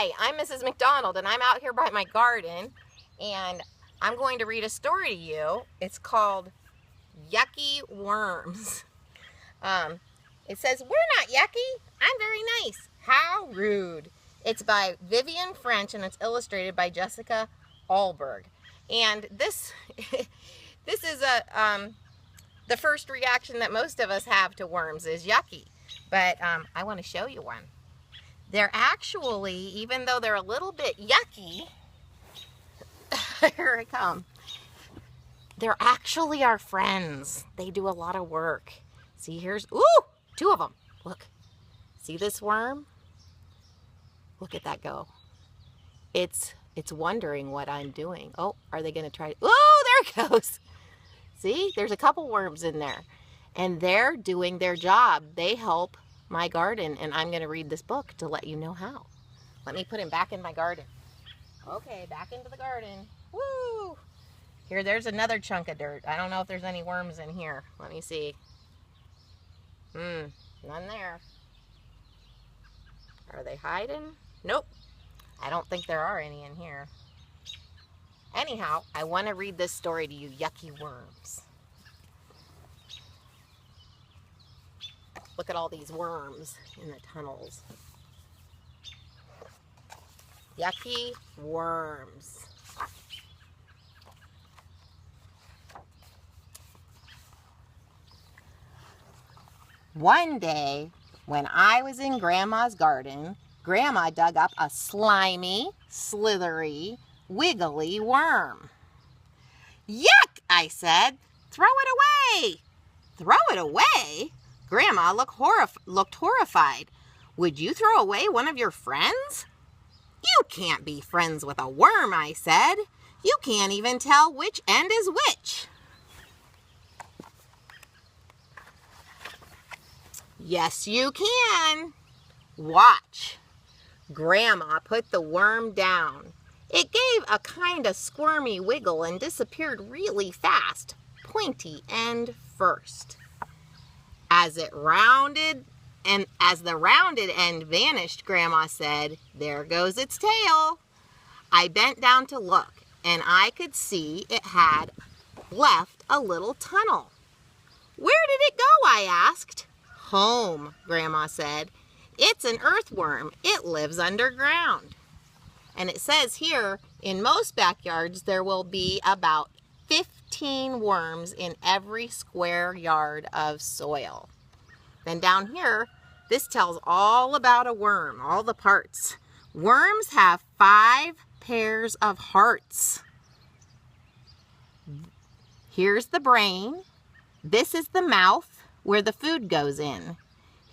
Hi, I'm Mrs. McDonald, and I'm out here by my garden, and I'm going to read a story to you. It's called Yucky Worms. It says, "We're not yucky. I'm very nice. How rude." It's by Vivian French, and it's illustrated by Jessica Ahlberg. And this is the first reaction that most of us have to worms is yucky. But I want to show you one. They're actually, even though they're a little bit yucky, here I come. They're actually our friends. They do a lot of work. See, here's, ooh, 2 of them. Look, see this worm? Look at that go. It's wondering what I'm doing. Oh, are they gonna try? Oh, there it goes. See, there's a couple worms in there, and they're doing their job. They help my garden, and I'm going to read this book to let you know how. Let me put him back in my garden. Okay, back into the garden. Woo! Here, there's another chunk of dirt. I don't know if there's any worms in here. Let me see. None there. Are they hiding? Nope. I don't think there are any in here. Anyhow, I want to read this story to you, Yucky Worms. Look at all these worms in the tunnels. Yucky worms. One day, when I was in Grandma's garden, Grandma dug up a slimy, slithery, wiggly worm. "Yuck!" I said. "Throw it away." "Throw it away?" Grandma looked horrified. "Would you throw away one of your friends?" "You can't be friends with a worm," I said. "You can't even tell which end is which." "Yes, you can. Watch." Grandma put the worm down. It gave a kind of squirmy wiggle and disappeared really fast, pointy end first. As the rounded end vanished, Grandma said, "There goes its tail." I bent down to look, and I could see it had left a little tunnel. "Where did it go?" I asked. "Home," Grandma said. "It's an earthworm. It lives underground." And it says here, in most backyards, there will be about 15 worms in every square yard of soil. Then down here, this tells all about a worm, all the parts. Worms have 5 pairs of hearts. Here's the brain. This is the mouth, where the food goes in.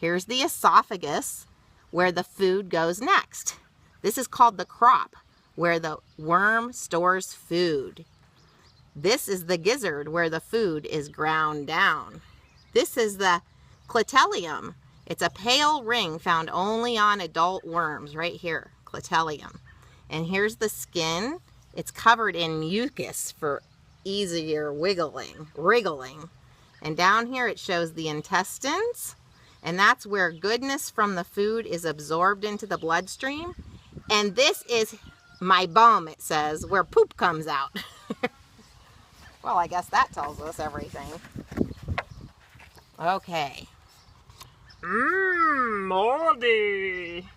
Here's the esophagus, where the food goes next. This is called the crop, where the worm stores food. This is the gizzard, where the food is ground down. This is the clitellum. It's a pale ring found only on adult worms, right here, clitellum. And here's the skin. It's covered in mucus for easier wriggling. And down here it shows the intestines, and that's where goodness from the food is absorbed into the bloodstream. And this is my bum, it says, where poop comes out. Well, I guess that tells us everything. Okay. Moldy.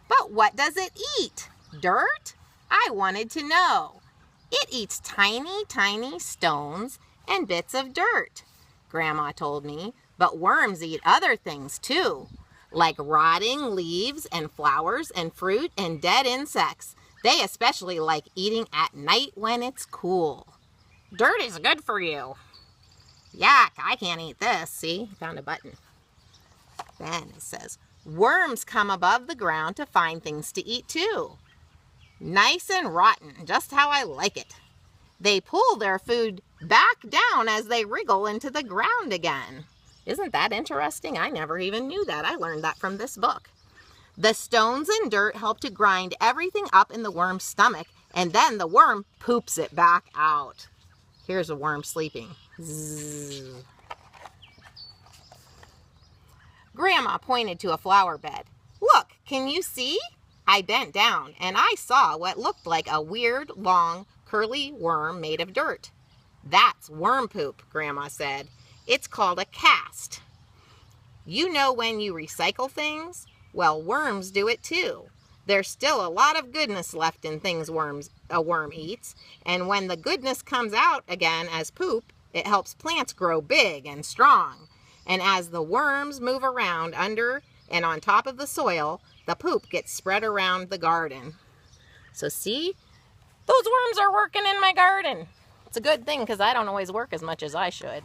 But what does it eat? Dirt? I wanted to know. It eats tiny, tiny stones and bits of dirt, Grandma told me. But worms eat other things too, like rotting leaves and flowers and fruit and dead insects. They especially like eating at night when it's cool. Dirt is good for you. Yuck, I can't eat this. See, found a button. Then it says, worms come above the ground to find things to eat too. Nice and rotten, just how I like it. They pull their food back down as they wriggle into the ground again. Isn't that interesting? I never even knew that. I learned that from this book. The stones and dirt help to grind everything up in the worm's stomach, and then the worm poops it back out. Here's a worm sleeping. Zzz. Grandma pointed to a flower bed. Look, can you see? I bent down and I saw what looked like a weird, long, curly worm made of dirt. That's worm poop, Grandma said. It's called a cast. You know when you recycle things? Well, worms do it too. There's still a lot of goodness left in things a worm eats, and when the goodness comes out again as poop, it helps plants grow big and strong. And as the worms move around under and on top of the soil, the poop gets spread around the garden. So see, those worms are working in my garden. It's a good thing because I don't always work as much as I should.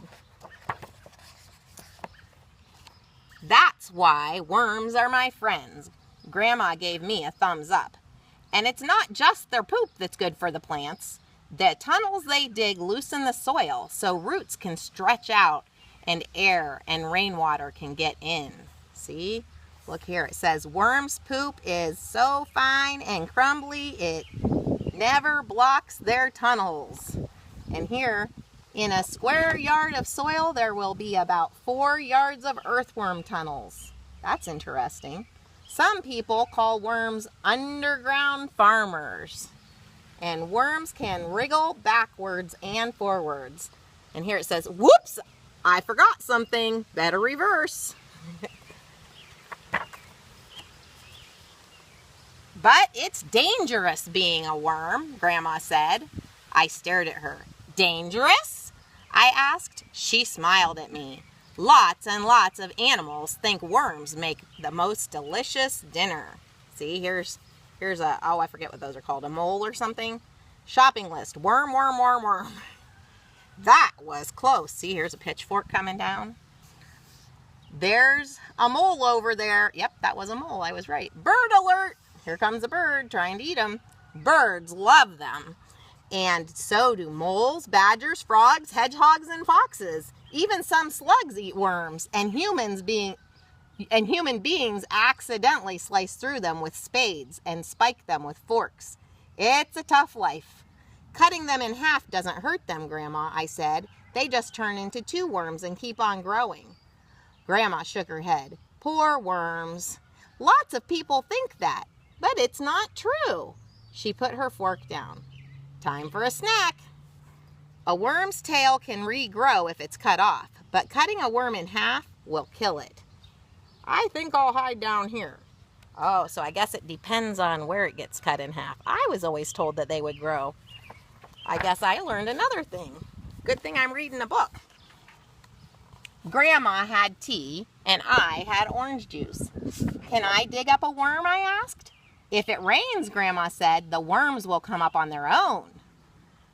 That's why worms are my friends. Grandma gave me a thumbs up. And it's not just their poop that's good for the plants. The tunnels they dig loosen the soil so roots can stretch out and air and rainwater can get in. See? Look here. It says worms' poop is so fine and crumbly it never blocks their tunnels. And here, in a square yard of soil, there will be about 4 yards of earthworm tunnels. That's interesting. Some people call worms underground farmers. And worms can wriggle backwards and forwards. And here it says, whoops, I forgot something. Better reverse. But it's dangerous being a worm, Grandma said. I stared at her. Dangerous? I asked. She smiled at me. Lots and lots of animals think worms make the most delicious dinner. See, here's a, oh, I forget what those are called, a mole or something. Shopping list, worm, worm, worm, worm. That was close. See, here's a pitchfork coming down. There's a mole over there. Yep, that was a mole. I was right. Bird alert. Here comes a bird trying to eat them. Birds love them. And so do moles, badgers, frogs, hedgehogs, and foxes. Even some slugs eat worms, and human beings accidentally slice through them with spades and spike them with forks. It's a tough life. Cutting them in half doesn't hurt them, Grandma, I said. They just turn into 2 worms and keep on growing. Grandma shook her head. Poor worms. Lots of people think that, but it's not true. She put her fork down. Time for a snack. A worm's tail can regrow if it's cut off, but cutting a worm in half will kill it. I think I'll hide down here. Oh, so I guess it depends on where it gets cut in half. I was always told that they would grow. I guess I learned another thing. Good thing I'm reading a book. Grandma had tea, and I had orange juice. Can I dig up a worm, I asked. If it rains, Grandma said, the worms will come up on their own.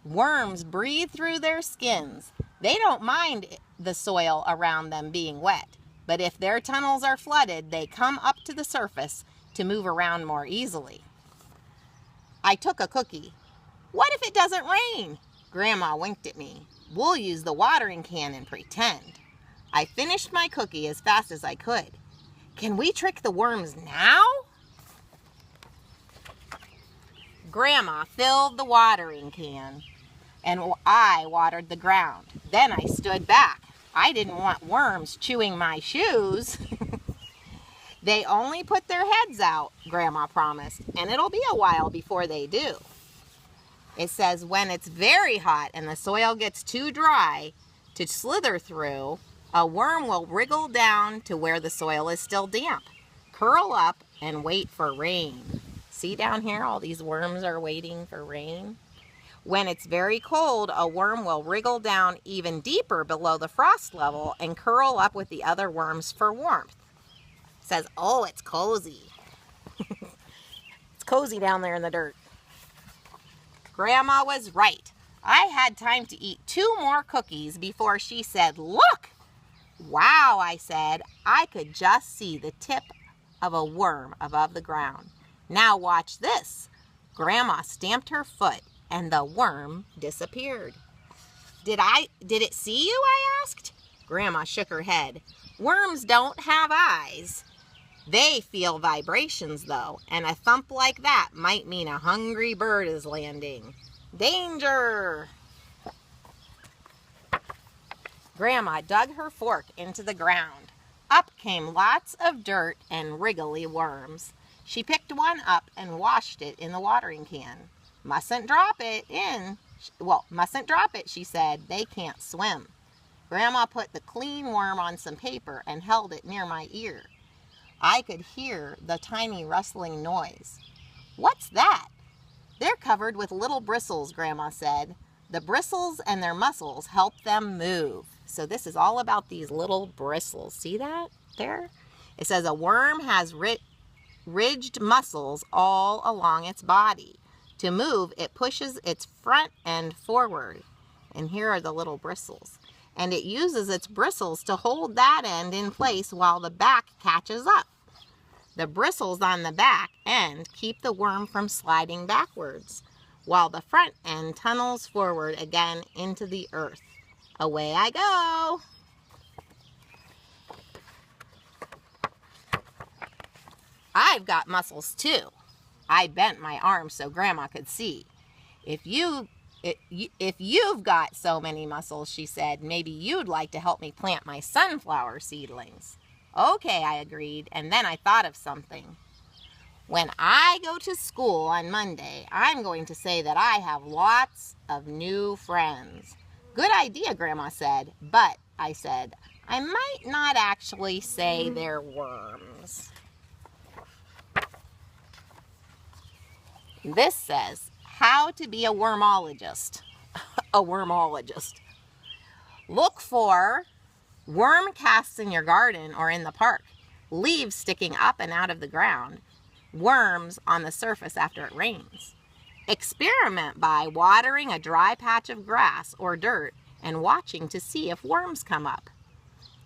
Worms breathe through their skins. They don't mind the soil around them being wet, but if their tunnels are flooded, they come up to the surface to move around more easily. I took a cookie. What if it doesn't rain? Grandma winked at me. We'll use the watering can and pretend. I finished my cookie as fast as I could. Can we trick the worms now? Grandma filled the watering can, and I watered the ground. Then I stood back. I didn't want worms chewing my shoes. They only put their heads out, Grandma promised, and it'll be a while before they do. It says when it's very hot and the soil gets too dry to slither through, a worm will wriggle down to where the soil is still damp, curl up, and wait for rain. See down here, all these worms are waiting for rain. When it's very cold, a worm will wriggle down even deeper below the frost level and curl up with the other worms for warmth. It says, oh, it's cozy. It's cozy down there in the dirt. Grandma was right. I had time to eat 2 more cookies before she said, look! Wow, I said. I could just see the tip of a worm above the ground. Now watch this. Grandma stamped her foot and the worm disappeared. Did it see you? I asked. Grandma shook her head. Worms don't have eyes. They feel vibrations though, and a thump like that might mean a hungry bird is landing. Danger! Grandma dug her fork into the ground. Up came lots of dirt and wriggly worms. She picked one up and washed it in the watering can. Mustn't drop it, she said. They can't swim. Grandma put the clean worm on some paper and held it near my ear. I could hear the tiny rustling noise. What's that? They're covered with little bristles, Grandma said. The bristles and their muscles help them move. So this is all about these little bristles. See that there? It says a worm has ridged muscles all along its body. To move, it pushes its front end forward. And here are the little bristles. And it uses its bristles to hold that end in place while the back catches up. The bristles on the back end keep the worm from sliding backwards, while the front end tunnels forward again into the earth. Away I go. I've got muscles too. I bent my arm so Grandma could see. If you've got so many muscles, she said, maybe you'd like to help me plant my sunflower seedlings. Okay, I agreed, and then I thought of something. When I go to school on Monday, I'm going to say that I have lots of new friends. Good idea, Grandma said, but, I said, I might not actually say they're worms. This says, how to be a wormologist. A wormologist. Look for worm casts in your garden or in the park, leaves sticking up and out of the ground, worms on the surface after it rains. Experiment by watering a dry patch of grass or dirt and watching to see if worms come up.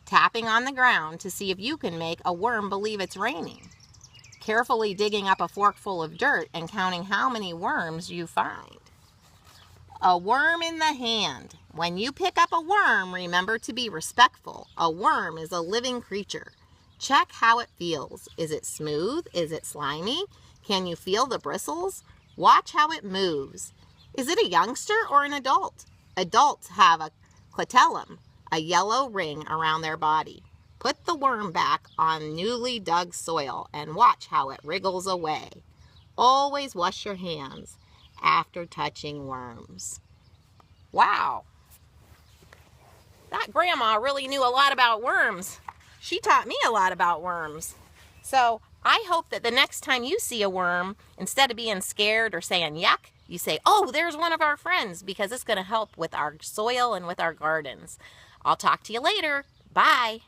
Tapping on the ground to see if you can make a worm believe it's raining. Carefully digging up a forkful of dirt and counting how many worms you find. A worm in the hand. When you pick up a worm, remember to be respectful. A worm is a living creature. Check how it feels. Is it smooth? Is it slimy? Can you feel the bristles? Watch how it moves. Is it a youngster or an adult? Adults have a clitellum, a yellow ring around their body. Put the worm back on newly dug soil and watch how it wriggles away. Always wash your hands after touching worms. Wow. That grandma really knew a lot about worms. She taught me a lot about worms. So I hope that the next time you see a worm, instead of being scared or saying yuck, you say, oh, there's one of our friends, because it's going to help with our soil and with our gardens. I'll talk to you later. Bye.